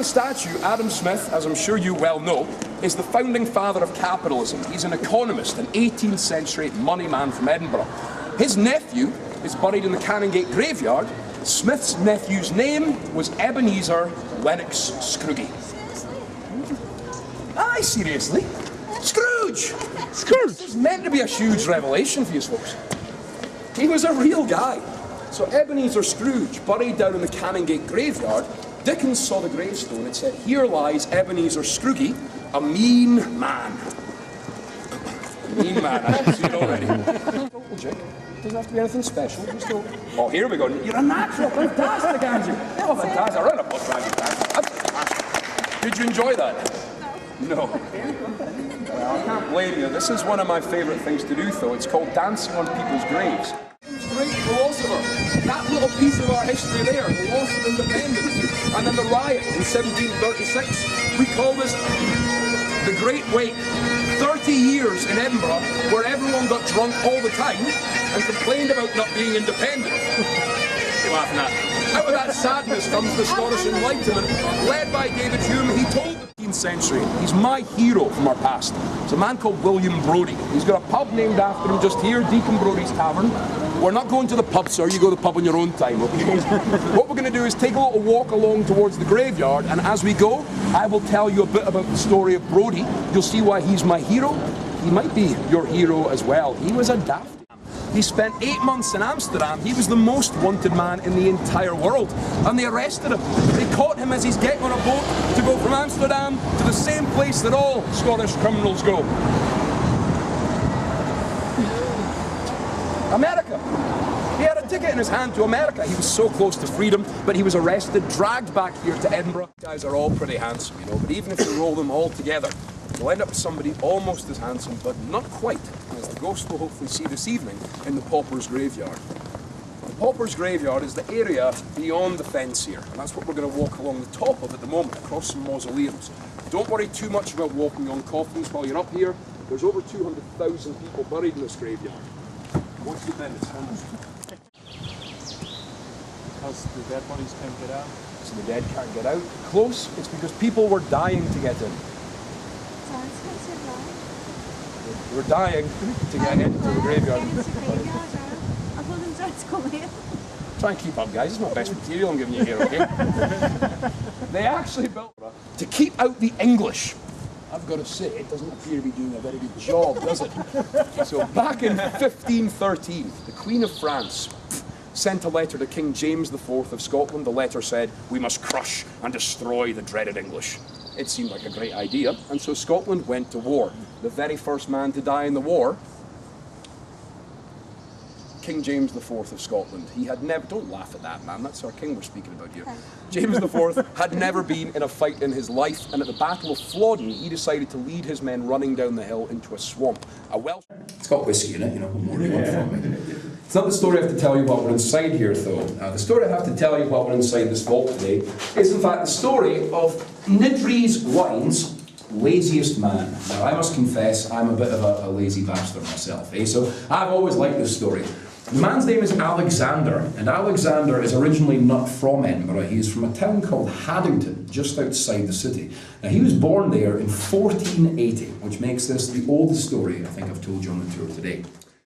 the statue, Adam Smith, as I'm sure you well know, is the founding father of capitalism. He's an economist, an 18th century money man from Edinburgh. His nephew is buried in the Canongate graveyard. Smith's nephew's name was Ebenezer Lennox Scrooge. Aye, seriously. Scrooge! Scrooge! This is meant to be a huge revelation for you folks. He was a real guy. So Ebenezer Scrooge, buried down in the Canongate graveyard, Dickens saw the gravestone. It said, "Here lies Ebenezer Scrooge, a mean man." A mean man, I can see it already. Doesn't have to be anything special. Just go, oh, here we go. You're a natural. Fantastic, Andrew. Oh, fantastic. I read a book, fantastic. Did you enjoy that? No. Well, I can't blame you. This is one of my favourite things to do, though. It's called dancing on people's graves. Great philosopher. That little piece of our history there, the loss of independence, and then the riot in 1736. We call this the Great Wait. 30 years in Edinburgh where everyone got drunk all the time and complained about not being independent. You're laughing at. Out of that sadness comes the Scottish Enlightenment, led by David Hume. He told the 18th century, he's my hero from our past. It's a man called William Brodie. He's got a pub named after him just here, Deacon Brodie's Tavern. We're not going to the pub, sir. You go to the pub on your own time, okay? What we're going to do is take a little walk along towards the graveyard, and as we go, I will tell you a bit about the story of Brodie. You'll see why he's my hero. He might be your hero as well. He was a daft. He spent 8 months in Amsterdam. He was the most wanted man in the entire world. And they arrested him. They caught him as he's getting on a boat to go from Amsterdam to the same place that all Scottish criminals go. America. He had a ticket in his hand to America. He was so close to freedom, but he was arrested, dragged back here to Edinburgh. Guys are all pretty handsome, you know, but even if you roll them all together, you'll end up with somebody almost as handsome, but not quite, as the ghost will hopefully see this evening in the Pauper's Graveyard. The Pauper's Graveyard is the area beyond the fence here, and that's what we're going to walk along the top of at the moment, across some mausoleums. Don't worry too much about walking on coffins while you're up here. There's over 200,000 people buried in this graveyard. Once you've been, it's finished. Because the dead bodies can't get out? So the dead can't get out. Close, it's because people were dying to get in. We're dying to get into the graveyard. I told them to come here. Try and keep up, guys. It's not best material I'm giving you here, okay? They actually built to keep out the English. I've got to say, it doesn't appear to be doing a very good job, does it? So back in 1513, the Queen of France sent a letter to King James IV of Scotland. The letter said, "We must crush and destroy the dreaded English." It seemed like a great idea, and so Scotland went to war. The very first man to die in the war, King James IV of Scotland. He had never, don't laugh at that, man, that's our king we're speaking about here. James IV had never been in a fight in his life, and at the Battle of Flodden, he decided to lead his men running down the hill into a swamp. A Welsh... It's got whiskey in it, you know, what more do you want from me? It's not the story I have to tell you while we're inside here, though. The story I have to tell you while we're inside this vault today is, in fact, the story of Nidri's Wine's laziest man. Now, I must confess, I'm a bit of a lazy bastard myself, eh? So I've always liked this story. The man's name is Alexander, and Alexander is originally not from Edinburgh. He is from a town called Haddington, just outside the city. Now, he was born there in 1480, which makes this the oldest story I think I've told you on the tour today.